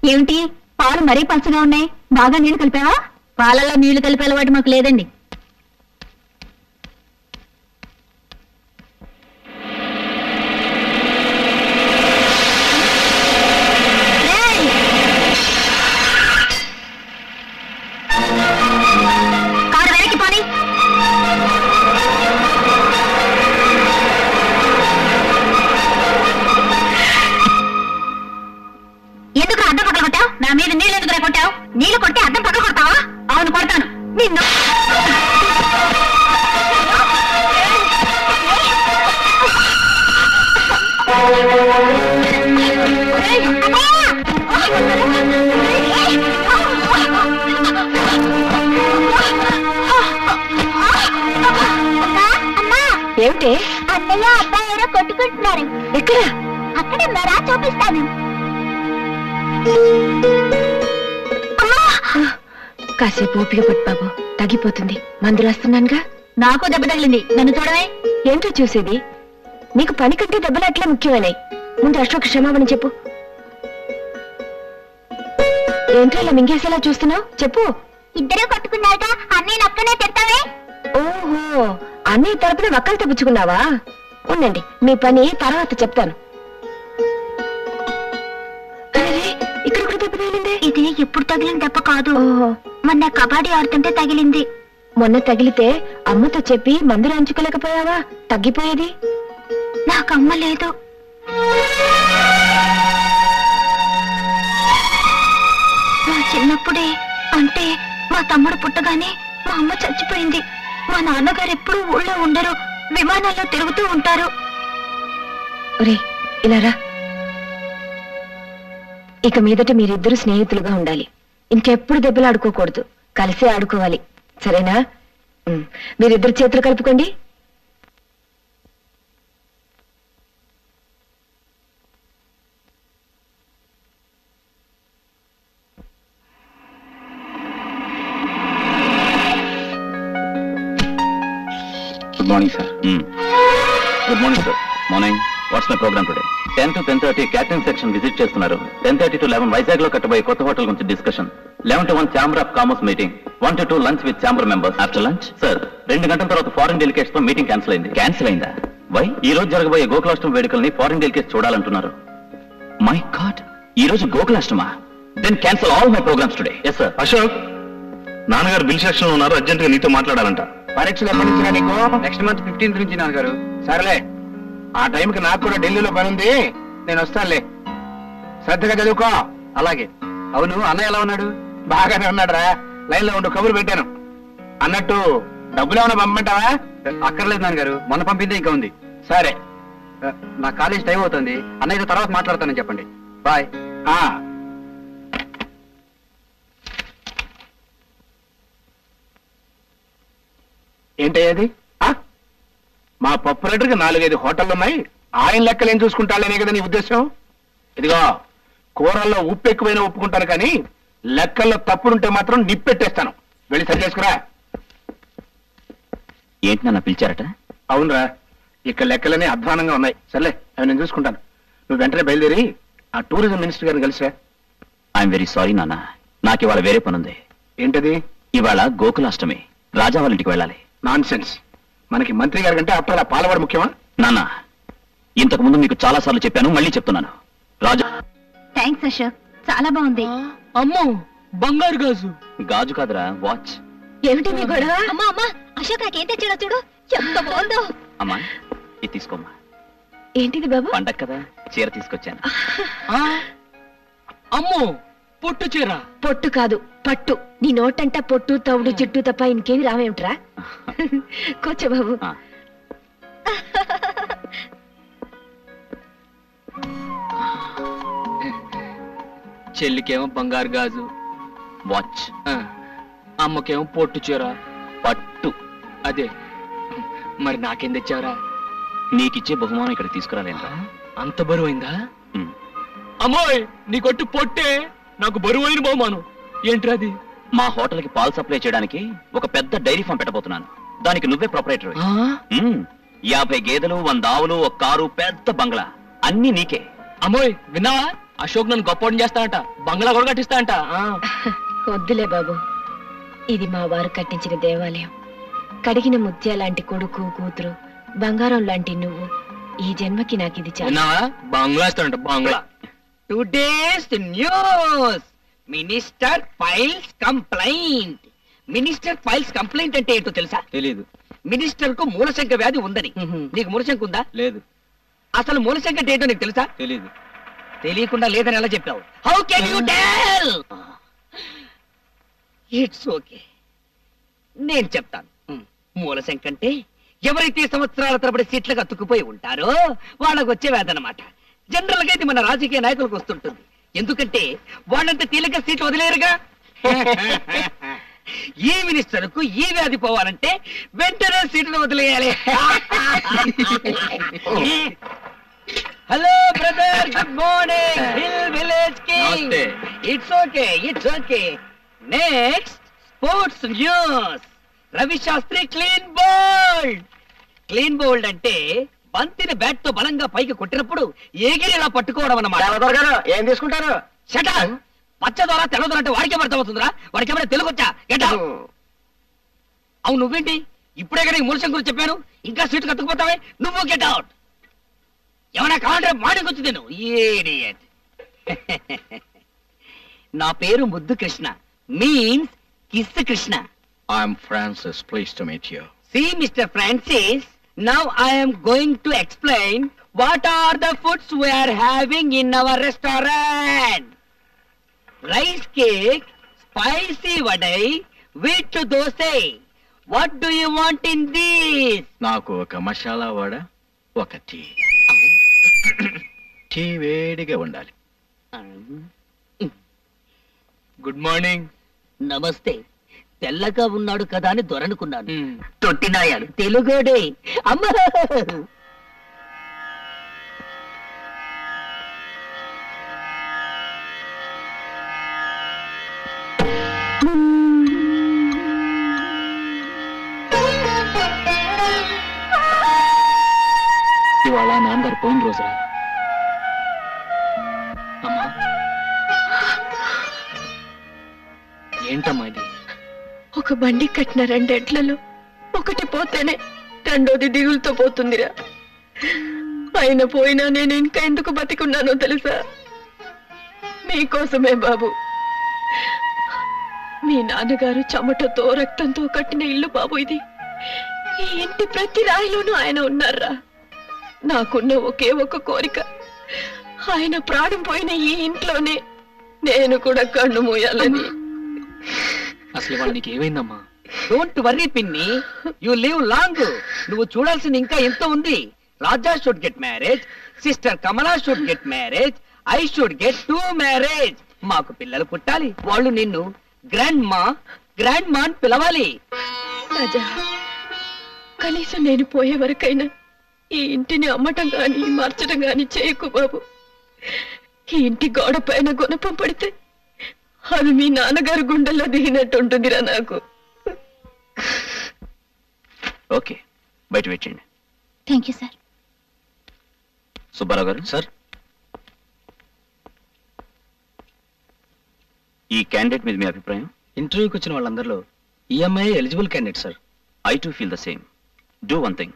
ఏమిటి పాలు మరీ పచ్చగా ఉన్నాయి, బాగా నీళ్లు కలిపావా? పాలలో నీళ్లు కలిపే అలవాటు మాకు లేదండి. కారు వెనక్కి పోనీ. ఎందుకు అద్దం పక్కన కొట్టావు? నా మీద నీళ్ళు ఎందుకు కొట్టావు? నీళ్లు కొట్టి అద్దం పక్కన కొడతావా? అవును కొడతాను. నిన్ను ఏమిటి? అన్నయ్య అబ్బాయి ఎవరో కొట్టుకుంటున్నారు. ఎక్కడ? అక్కడే మరా చూపిస్తాను. కాసేపు ఓపిక పట్టు బాబు, తగ్గిపోతుంది. మందులు వస్తున్నానుగా. నాకు దెబ్బ తగిలింది, నన్ను చూడవే. ఏంటో చూసేది? నీకు పని కంటే దెబ్బలు అట్లా ముఖ్యమైనాయి. ముందు అశోక్ క్షమాపణ చెప్పు. ఏంటో ఇలా మింగేసేలా చూస్తున్నావు? చెప్పు. ఇద్దరే కొట్టుకున్నారుగా, అన్నయ్య అక్కనే తిడతావే. ఓహో, అన్నయ్య తరపున వక్కలు తెప్పించుకున్నావా? ఉండండి, మీ పని తర్వాత చెప్తాను. ఇక్కడ కూడా దెబ్బ తగిలింది. ఇది ఎప్పుడు తగిలిన దెబ్బ కాదు, మొన్న కబడ్డీ ఆడుతుంటే తగిలింది. మొన్న తగిలితే అమ్మతో చెప్పి మందులు అంచుకోలేకపోయావా? తగ్గిపోయేది. నాకు అమ్మ లేదు. నా చిన్నప్పుడే, అంటే మా తమ్ముడు పుట్టగానే మా అమ్మ చచ్చిపోయింది. మా నాన్నగారు ఎప్పుడూ ఊళ్ళో ఉండరు, విమానాల్లో తిరుగుతూ ఉంటారు. ఇలా రా. ఇక మీదట మీరిద్దరు స్నేహితులుగా ఉండాలి. ఇంకెప్పుడు దెబ్బలు ఆడుకోకూడదు, కలిసే ఆడుకోవాలి. సరేనా? మీరిద్దరు చేతులు కలుపుకోండి. Good morning sir. Good morning sir. Morning. What's my programme today? 10 to 10:30 catering section visit చేస్తున్నారు. 10:30 to 11 వైజాగ్ లో కట్టబోయే కొత్త హోటల్ గురించి discussion. 11 to 1 chamber of commerce meeting. 1 to 2 lunch with chamber members. After lunch sir 2 గంటల తర్వాత foreign delegates తో meeting cancel అయింది. Cancel అయిందా? Why? ఈ రోజు జరగబోయే గోకులాష్టమి వేడుకల్ని ఫారెన్ డెలికేట్స్ చూడాలంటున్నారు. మై గాడ్, ఈ రోజు గోకులాష్టమా? Then cancel all my programmes today. Yes sir. Ashok, నాన్నగారు బిల్ సెక్షన్ లో ఉన్నారు, అర్జెంట్ గా నీతో మాట్లాడాలంట. పరీక్షలు ఎప్పటి నుంచి నీకు? నెక్స్ట్ మంత్ 15th నుంచి నాన్నగారు. సరేలే, ఆ టైంకి నాకు కూడా ఢిల్లీలో పని ఉంది, నేను వస్తానులే. శ్రద్ధగా చదువుకో. అలాగే. అవును, అన్నయ్య ఎలా ఉన్నాడు? బాగానే ఉన్నాడు రా. లైన్ లో ఉండు, కబురు పెట్టాను. అన్నట్టు డబ్బులు ఏమైనా పంపమంటావా? అక్కర్లేదు నాన్నగారు, మొన్న పంపిందే ఇంకా ఉంది. సరే, నా కాలేజ్ టైం అవుతుంది, అన్నయ్యతో తర్వాత మాట్లాడతానని చెప్పండి. బాయ్. ఏంటయ్యేది? మా పప్పు రేటర్కి 4-5 హోటళ్ళు ఉన్నాయి, ఆయన లెక్కలు ఏం చూసుకుంటాడనే కదా నీ ఉద్దేశం? ఇదిగో, కూరల్లో ఉప్పు ఎక్కువైనా ఒప్పుకుంటాను, కానీ లెక్కల్లో తప్పులుంటే మాత్రం నిప్పెట్టేస్తాను. వెళ్ళి సరి చేసుకురా. ఏంటి నన్ను పిలిచారట? అవునరా, ఇక్కడ లెక్కలనే అధ్వానంగా ఉన్నాయి. సర్లే, అవి నేను చూసుకుంటాను. నువ్వు వెంటనే బయలుదేరి ఆ టూరిజం మినిస్టర్ గారిని కలిసిరా. ఐఎమ్ వెరీ సారీ నాన్న, నాకు ఇవాళ వేరే పనుంది. ఏంటది? ఇవాళ గోకులాష్టమి, రాజా వాళ్ళ ఇంటికి వెళ్ళాలి. Non sense. మనకి మంత్రి గారి కంటే అప్పుడు పాలవాడు ముఖ్యమా? నాన్న, ఇంతకు ముందు మీకు చాలా సార్లు చెప్పాను, మళ్ళీ చెప్తున్నాను. రాజా. థ్యాంక్స్ అశోక్, చాలా బాగుంది. అమ్మో, బంగారు గాజు. గాజు కాదురా, వాచ్. ఏమిటి మీ గొడవ? అమ్మా అమ్మా, అశోక్ నాకేం తెచ్చాడో చూడు, ఎంత బాగుందో. అమ్మా, ఇది తీసుకోమ్మా. ఏంటిది బాబు? పండగ కదా, చీర తీసుకొచ్చాను. అమ్మో, పొట్టు చీర. పొట్టు కాదు, పట్టు. నీ నోటంట పొట్టు, తవుడు, చుట్టూ తప్ప ఇంకేమి రావేమిట్రా? కూర్చో బాబు. చెల్లికేమో బంగారు గాజు, వాచ్. అమ్మకేమో పొట్టు చీర, పట్టు. అదే. మరి నాకేం తెచ్చావరా? నీకిచ్చే బహుమానం ఇక్కడ తీసుకురాలేంరా. అంత బరువైందా? అమ్మోయ్, నీ కొట్టు పొట్టే నాకు బరువైన బహుమానం. ఏంట్రా అది? మా హోటల్ కి పాలు సప్లై చేయడానికి ఒక పెద్ద డైరీ ఫామ్ పెట్టబోతున్నాను. దానికి నువ్వే ప్రొపరేటర్. 50 గేదెలు, 100 ఆవులు, ఒక కారు, పెద్ద బంగ్లా, అన్ని నీకే. అమ్మోయ్, విన్నావా? అశోక్ నన్ను గొప్పని చేస్తానంట, బంగ్లా కూడా కట్టిస్తానంట. వద్దులే బాబు, ఇది మా వారు కట్టించిన దేవాలయం. కడిగిన ముత్య లాంటి కొడుకు కూతురు, బంగారం లాంటి నువ్వు. ఈ జన్మకి నాకు ఇది చాలా. బంగ్లా ఇస్తానంట, బంగ్లా. Today's news, minister files complaint. Minister files complaint అంటే ఏంటో తెలుసా? తెలీదు. మినిస్టర్ కు మూలశంక వ్యాధి ఉందని. నీకు మూలశంక ఉందా? లేదు. అసలు మూలశంక అంటే ఏంటో నీకు తెలుసా? తెలీదు. తెలియకుండా లేదని ఎలా చెప్పావు? How can you tell? It's okay, నేను చెప్తాను. మూలశంక అంటే ఎవరైతే సంవత్సరాల తరబడి సీట్లకు అతుక్కుపోయి ఉంటారో వాళ్ళకు వచ్చే వ్యాధి అన్నమాట. జనరల్ గా ఇది మన రాజకీయ నాయకులకు వస్తుంటుంది. ఎందుకంటే వాళ్ళంతా తేలిక సీట్లు వదిలేరుగా. ఈ మినిస్టర్ కు ఈ వ్యాధి పోవాలంటే వెంటనే సీట్లు వదిలేయాలి. Hello brother, good morning. Hill village king. It's okay, it's okay. Next sports news. Ravi Shastri clean bowled. Clean bowled అంటే బంతిని బ్యాట్ తో బలంగా పైకి కొట్టినప్పుడు ఎగిరిలా పట్టుకోవడం అన్నమాట. ఏం తీసుకుంటారు? షట. పచ్చ ద్వారా తెల్లదోర అంటే వాడికే అర్థం అవుతుందిరా. వాడికి ఏమైనా తెలుగు వచ్చా? Get out. అవును, నువ్వేంటి ఇప్పుడే కానీ మూలశం గురించి చెప్పాను, ఇంకా సీటు కత్తుకుపోతావే? నువ్వు గెట్ అవుట్. ఏమైనా కావాలంటే మార్నింగ్ వచ్చి నేను. ఇడియట్. నా పేరు ముద్దు Krishna, means kiss Krishna. I'm Francis. Pleased to meet you. See, Mr. Francis, now I am going to explain what are the foods we are having in our restaurant. Rice cake, spicy vadai, wheat dosa. What do you want in this? నాకు ఒక మసాలా వడ, ఒక tea. Tea వేడిగా ఉండాలి. Good morning. నమస్తే. తెల్లగా ఉన్నాడు కదా అని దొరనుకున్నాను. తొట్టినాయాడు తెలుగోడే. అమ్మా, ఇవాళ నాన్నగారు పోయిన రోజురా. అమ్మా, ఏంటమ్మా ఇది? ఒక బండి కట్టిన 2 ఎడ్లలో ఒకటి పోతేనే రెండోది దిగులతో పోతుందిరా. ఆయన పోయినా నేను ఇంకా ఎందుకు బతికున్నానో తెలుసా? మీకోసమే బాబు. మీ నాన్నగారు చెమటతో రక్తంతో కట్టిన ఇల్లు బాబు ఇది. ఈ ఇంటి ప్రతి రాయిలోనూ ఆయన ఉన్నారా. నాకున్న ఒకే ఒక కోరిక, ఆయన ప్రాణం పోయిన ఈ ఇంట్లోనే నేను కూడా కన్ను మూయాలని. అసలు ఇవాళ నీకు ఏమైందమ్మా? డోంట్ వర్రీ పిన్ని, యు లివ్ లాంగ్. నువ్వు చూడాల్సింది ఇంకా ఎంతో ఉంది. Raja should get marriage, sister Kamala should get marriage, I should get 2 marriage. మాకు పిల్లలు పుట్టాలి. వాళ్ళు నిన్ను గ్రాండ్ మా అని పిలవాలి. రాజా, కనీసం నేను పోయే వరకైనా ఈ ఇంటిని అమ్మటం గాని మార్చడం గాని చేయకు బాబు. ఈ ఇంటి గోడ పైన గుణపం పడితే అది మీ నాన్నగారు గుండెల్లో దిగినట్టు ఉంటుందిరా నాకు. ఓకే, బయట వెయిట్ చేయండి. Thank you sir. సుబ్బారావు గారు. సార్, ఈ క్యాండిడేట్ మీద మీ అభిప్రాయం? ఇంటర్వ్యూకి వచ్చిన వాళ్ళందరిలో ఈఎంఐ eligible candidate sir. I too feel the same. Do one thing,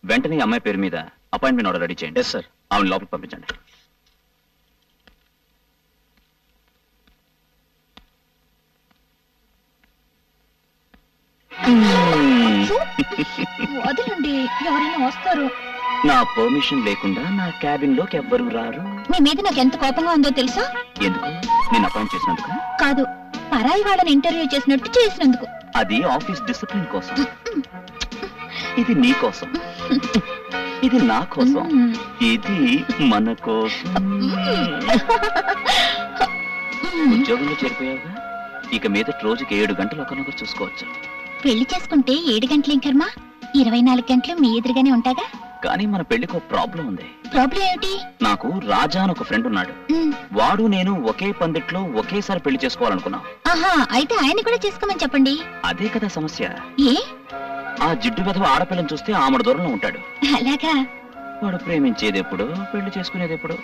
వెంటనే ఈ అమ్మాయి పేరు మీద అపాయింట్మెంట్ ఆర్డర్ రెడీ చేయండి. Yes sir. ఆమెను లోపలికి పంపించండి. వదలండి, ఎవరైనా వస్తారు. నా పర్మిషన్ లేకుండా నా క్యాబిన్ లోకి ఎవ్వరూ రారు. మీ మీద నాకు ఎంత కోపంగా ఉందో తెలుసా? ఎందుకు? నేను అపాయింట్ చేసినందుకు కాదు, పరాయి వాళ్ళని ఇంటర్వ్యూ చేసినట్టు చేసినందుకు. అది ఆఫీస్ డిసిప్లిన్ కోసం. ఇది నీ కోసం, ఇది నా కోసం, ఇది మన కోసం. ఉద్యోగంలో చేరిపోయావుగా, ఇక మీద రోజుకి 7 గంటలు ఒకరినొకరు చూసుకోవచ్చు. పెళ్లి చేసుకుంటే 7 గంటలు ఇంకర్మా, 24 గంటలు మీ ఎదురుగానే ఉంటాగా. కానీ మన పెళ్లికి ఒక ప్రాబ్లం ఉంది. ప్రాబ్లం ఏమిటి? నాకు రాజా అని ఒక ఫ్రెండ్ ఉన్నాడు. వాడు నేను ఒకే పందిట్లో ఒకేసారి పెళ్లి చేసుకోవాలనుకున్నాం. ఆహా, అయితే ఆయన కూడా చేసుకోమని చెప్పండి. అదే కదా సమస్య. ఏ? ఆ జిడ్డు వెధవ ఆడపిల్లని చూస్తే ఆమెడ దూరంలో ఉంటాడు. అలాగా? వాడు ప్రేమించేది ఎప్పుడు, పెళ్లి చేసుకునేది ఎప్పుడు?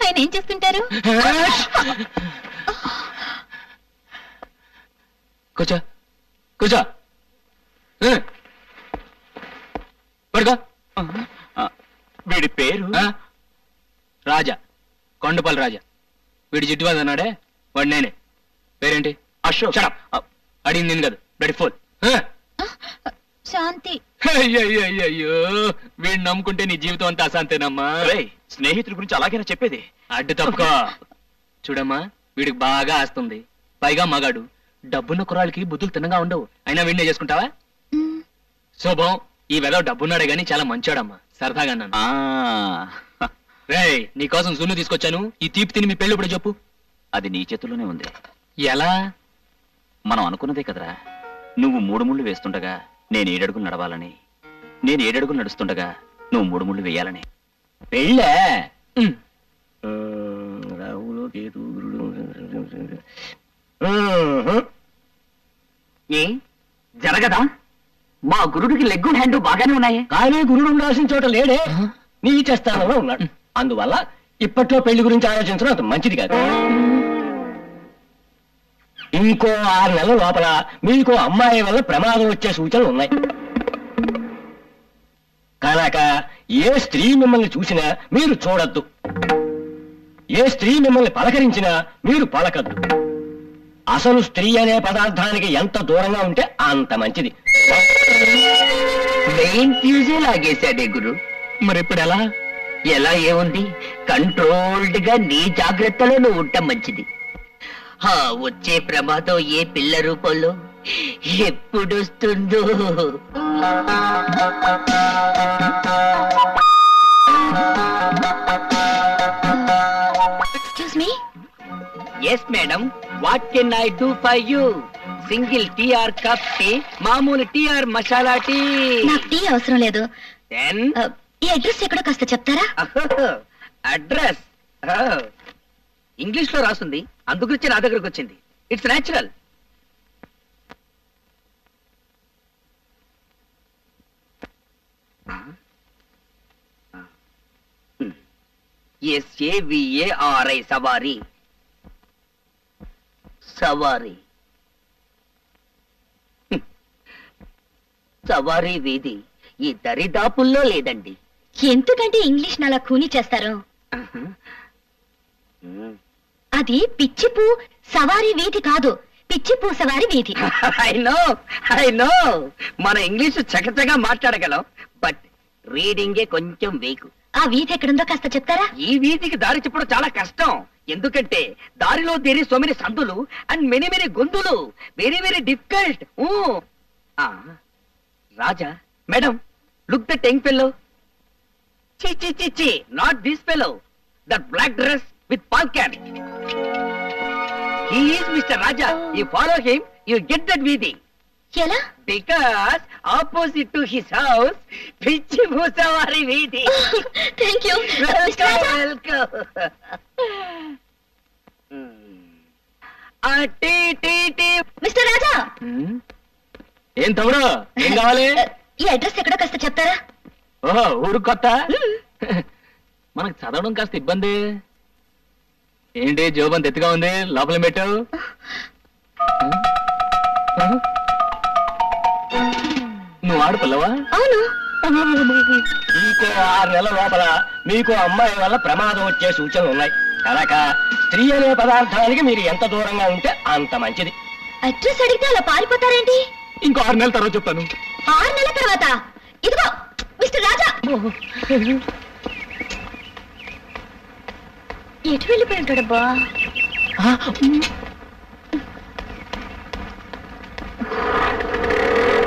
ఆయన ఏం చేస్తుంటారు? కూర్చో కూర్చో పడుకో. వీడి పేరు రాజా, కొండపల్లి రాజా. వీడి జిడ్డువాది అన్నాడే వాడు నేనే. పేరేంటి? అశోక్. అడిగింది నేను కాదు, రెడీ ఫోన్. శాంతి. అయ్యో వీడిని నమ్ముకుంటే నీ జీవితం అంతా అశాంతేనమ్మా. స్నేహితుల గురించి అలాగైనా చెప్పేది. అడ్డు తప్పుకో. చూడమ్మా, వీడికి బాగా ఆస్తుంది, పైగా మగాడు. డబ్బున్న కుర్రాళ్ళకి బుద్ధులు తిన్నగా ఉండవు. అయినా వీడినే చేసుకుంటావా? శుభం. ఈ వెదవ డబ్బున్నాడే గాని చాలా మంచాడమ్మా. సరదాగా అన్నాను. రేయ్, నీకోసం జున్ను తీసుకొచ్చాను. ఈ తీపి తిని మీ పెళ్ళి ఇప్పుడు చెప్పు. అది నీ చేతుల్లోనే ఉంది. ఎలా? మనం అనుకున్నదే కదరా. నువ్వు 3 ముళ్ళు వేస్తుండగా నేను 7 అడుగులు నడవాలని, నేను 7 అడుగులు నడుస్తుండగా నువ్వు 3 ముళ్ళు వేయాలని. పెళ్ళే జరగదా? మా గురుడికి లెగ్గు హ్యాండ్ బాగానే ఉన్నాయి, కానీ గురుడు ఉండాల్సిన చోట లేడే, నీచ స్థానంలో ఉన్నాడు. అందువల్ల ఇప్పట్లో పెళ్లి గురించి ఆలోచించడం అంత మంచిది కాదు. ఇంకో 6 నెలల లోపల మీకు అమ్మాయి వల్ల ప్రమాదం వచ్చే సూచనలు ఉన్నాయి. కనుక ఏ స్త్రీ మిమ్మల్ని చూసినా మీరు చూడొద్దు, ఏ స్త్రీ మిమ్మల్ని పలకరించినా మీరు పలకద్దు. అసలు స్త్రీ అనే పదార్థానికి ఎంత దూరంగా ఉంటే అంత మంచిది. మెయిన్ ఫ్యూజే లాగేశాడే గురు. మరి ఇప్పుడు ఎలా? ఎలా ఏముంది, కంట్రోల్డ్ గా నీ జాగ్రత్తలో నువ్వు ఉండటం మంచిది. వచ్చే ప్రమాదం ఏ పిల్ల రూపంలో ఎప్పుడొస్తుందో. Excuse me. Yes madam, what can I do for you? Single tea or cup tea, మామూలు టీఆర్ మసాలా టీ. నాకు టీ అవసరం లేదు. దెన్ ఈ అడ్రస్ ఎక్కడో కాస్త చెప్తారా? అడ్రస్ ఇంగ్లీష్ లో రాస్తుంది, అందుగురించి నా దగ్గరకు వచ్చింది. It's natural. SAVARI సవారీ. సవారీ సవారీ వీధి ఈ దరిదాపుల్లో లేదండి. ఎందుకంటే ఇంగ్లీష్ నలా కూని చేస్తారు? అది పిచ్చిపూ సవారీ వీధి కాదు, పిచ్చిపూ సవారీ వీధి. ఐ నో మన ఇంగ్లీష్ చకచగా మాట్లాడగలం, బట్ రీడింగే కొంచెం వీకు. ఆ వీధి ఎక్కడుందో కాస్త చెప్తారా? ఈ వీధికి దారి చెప్పడం చాలా కష్టం, ఎందుకంటే దారిలో దేరి సో మెనీ సందులు అండ్ మెనీ మెనీ గొంతులు. Very very difficult. Raja madam, look the young fellow. చి not this fellow, that black dress with palcat. He is Mr. Raja. You follow him, you get that Vidhi. ఎలా? Because opposite to his house, Pichi Bhusavari Vidhi. Thank you. Welcome. Tea. Mister Raja. ఏం తమ్ముడు, ఏం కావాలి? ఈ address ఎక్కడో కాస్త చెప్తారా? ఓహో, ఊరు కొత్త. మనకు చదవడం కాస్త ఇబ్బంది. ఏంటి జోబంత ఎత్తుగా ఉంది, లోపల పెట్టావు? నువ్వు ఆడపిల్లవా? అవును. ఇంకో 6 నెలల లోపల మీకు అమ్మాయి వల్ల ప్రమాదం వచ్చే సూచనలు ఉన్నాయి. కనుక స్త్రీ అనే పదార్థానికి మీరు ఎంత దూరంగా ఉంటే అంత మంచిది. అడ్రస్ అడిగితే అలా పారిపోతారేంటి? ఇంకో 6 నెలల తర్వాత చెప్తాను. 6 నెలల తర్వాత? ఇదిగో మిస్టర్ రాజా. ఎటు వెళ్ళిపోయి ఉంటాడబ్బా?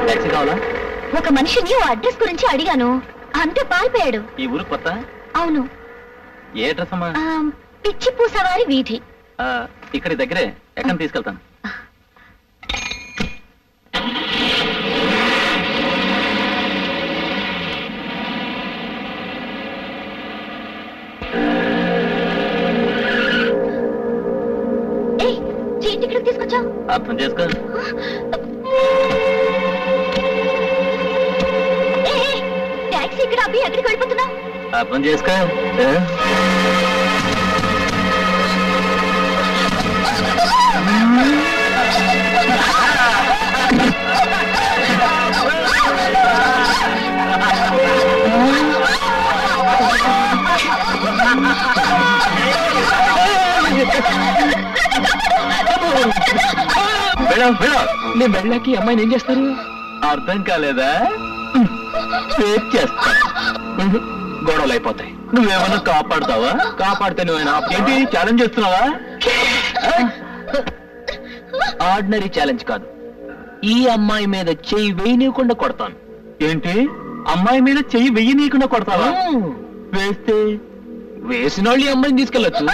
టాక్సీ కావాలా? ఒక మనిషిని ఓ అడ్రస్ గురించి అడిగాను, అంతే పారిపోయాడు. ఈ ఊరు కొత్త? అవును. ఏ అడ్రస్ అమ్మా? పిచ్చిపూ సవారీ వీధి. ఇక్కడి దగ్గరే, ఎక్కడ తీసుకెళ్తాను. ఇక్కడికి తీసుకొచ్చావు? అర్థం చేసుకో. టాక్సీ ఇక్కడ అబ్బి ఎక్కడికి వెళ్ళిపోతున్నావు? అర్థం చేసుకో. నేను వెళ్ళాక ఈ అమ్మాయిని ఏం చేస్తారు? అర్థం కాలేదా? సేవ్ చేస్తా. గొడవలు అయిపోతాయి. నువ్వేమన్నా కాపాడుతావా? కాపాడితే నువ్వేనా? ఏంటి ఛాలెంజ్ చేస్తున్నావా? ఆర్డినరీ ఛాలెంజ్ కాదు, ఈ అమ్మాయి మీద చెయ్యి వేయనీయకుండా కొడతాను. ఏంటి అమ్మాయి మీద చెయ్యి వెయ్యనీయకుండా కొడతావా? వేస్తే వేసిన వాళ్ళు ఈ అమ్మాయిని తీసుకెళ్ళొచ్చు.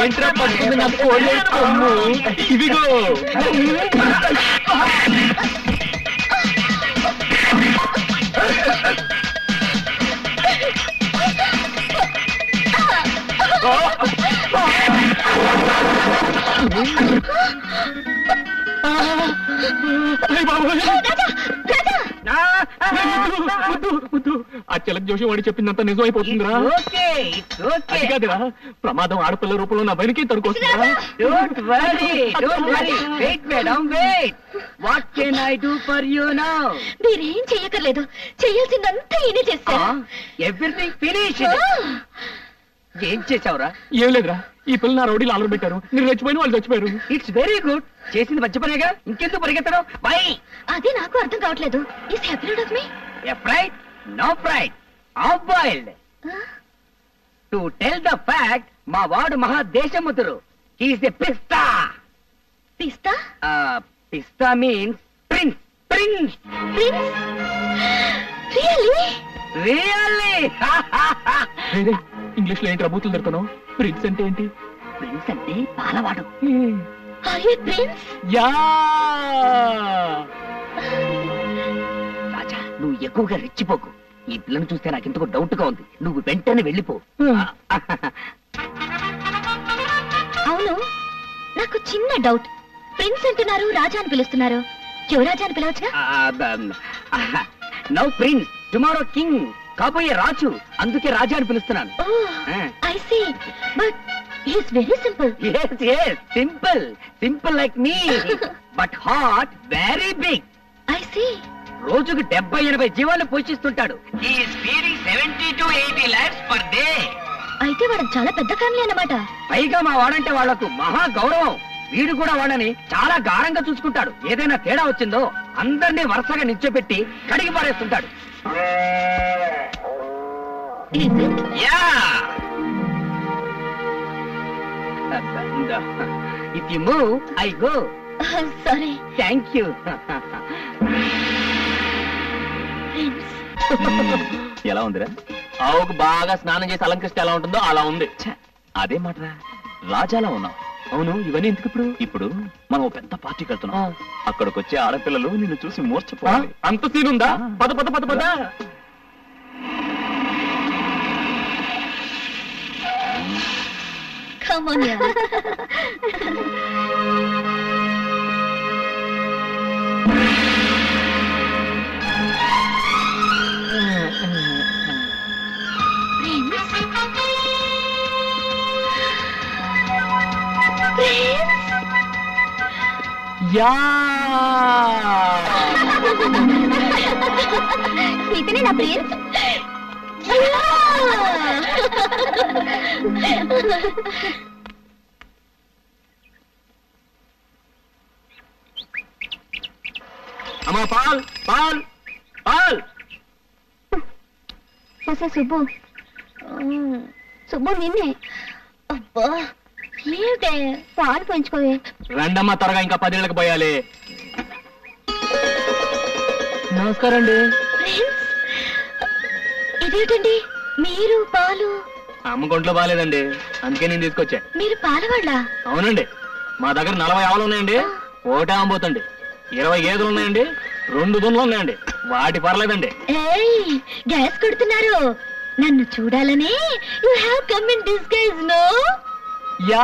ఏంట్రా పట్టుకుంది నాకు కోళ్ళేస్తాము. ఇదిగో ఆ చిలక జోషి వాడి చెప్పిందంతా నిజం అయిపోతుందిరా. అది కాదురా, ప్రమాదం ఆడపిల్ల రూపంలో నా బయటికి తరుకొస్తుందిరా. మీరేం చెయ్యకర్లేదు, చెయ్యాల్సిందంతా ఈయనే చేస్తాను. Everything finish. ఏం చేసావురా? ఏం లేదురా, ఈ పిల్లలు నా రౌడీలు ఆలరు పెట్టారు. నేను చచ్చిపోయిన వాళ్ళు చచ్చిపోయారు. It's very good. చేసింది మంచి పనేగా, ఇంకెందుకు పరిగెత్తడం? బై అదే నాకు అర్థం కావట్లేదు. Is happy of me. A pride no pride of boiled. To tell the fact, మా వాడు మహా దేశముతురు. హీస్ ఎ పిస్తా. పిస్తా? పిస్తా means prince. Prince. Prince? Really? Really. English లో ఏంటి బూతులు తిడుతున్నావు? ప్రిన్స్ అంటే ఏంటి? ప్రిన్స్ అంటే పాలవాడు. Are you prince? Yeah. Raja, నువ్వు ఎక్కువగా రెచ్చిపోకు. ఈ పిల్లని చూస్తే నాకు ఎందుకో డౌట్ గా ఉంది. నువ్వు వెంటనే వెళ్ళిపో. అవును, నాకు చిన్న డౌట్. ప్రిన్స్ అంటున్నారు, రాజా అని పిలుస్తున్నారు. యువరాజా అని పిలవచ్చుగా? Now prince, tomorrow king. కాబోయే రాజు, అందుకే రాజా అని పిలుస్తున్నాను. I see. But he is very simple. yes simple. Simple like me, but heart very big. I see. రోజుకు 70-80 జీవాలను పోషిస్తుంటాడు. He is feeding 70 to 80 lakhs per day. అయితే వాడు చాలా పెద్ద ఫ్యామిలీ అన్నమాట. పైగా మా వాడంటే వాళ్లకు మహా గౌరవం. వీడు కూడా వాళ్ళని చాలా గారంగా చూసుకుంటాడు. ఏదైనా తేడా వచ్చిందో అందరినీ వరుసగా నిల్చోబెట్టి కడిగి పారేస్తుంటాడు. Is it? Yeah. If you move, I go. Sorry Thank you. ఎలా ఉందిరా? ఆవుకు బాగా స్నానం చేసి అలంకరిస్తే ఎలా ఉంటుందో అలా ఉంది. అదే మాటరా, రాజాలా ఉన్నావు. అవును, ఇవన్నీ ఎందుకు ఇప్పుడు? ఇప్పుడు మనం పెద్ద పార్టీకి వెళ్తున్నాం. అక్కడికి వచ్చే ఆడపిల్లలు నిన్ను చూసి మూర్చపోవాలి. అంత సీన్ ఉందా? పద పద పద పద. Come on, yeah. ఇతనే నా ప్రిన్స్. అమ్మా Paul Paul Paul. Subbu Subbu నిన్నే. అబ్బా ఏమిటే పాలు పెంచుకోవే. రండమ్మా త్వరగా, ఇంకా 10 ఏళ్ళకి పోయాలి. నమస్కారం అండి. ఇదేంటండి మీరు పాలు? అమ్మ గుంట్లో బాగాలేదండి, అందుకే నేను తీసుకొచ్చా. మీరు పాలవాళ్ళ? అవునండి, మా దగ్గర 40 ఆవులు ఉన్నాయండి, ఒకటే అమ్మబోతండి. 20 గేదెలు ఉన్నాయండి, 2 దున్నులు ఉన్నాయండి, వాటి పర్లేదండి. ఏయ్ గ్యాస్ కొడుతున్నారు. నన్ను చూడాలని you have come in disguise no? Yeah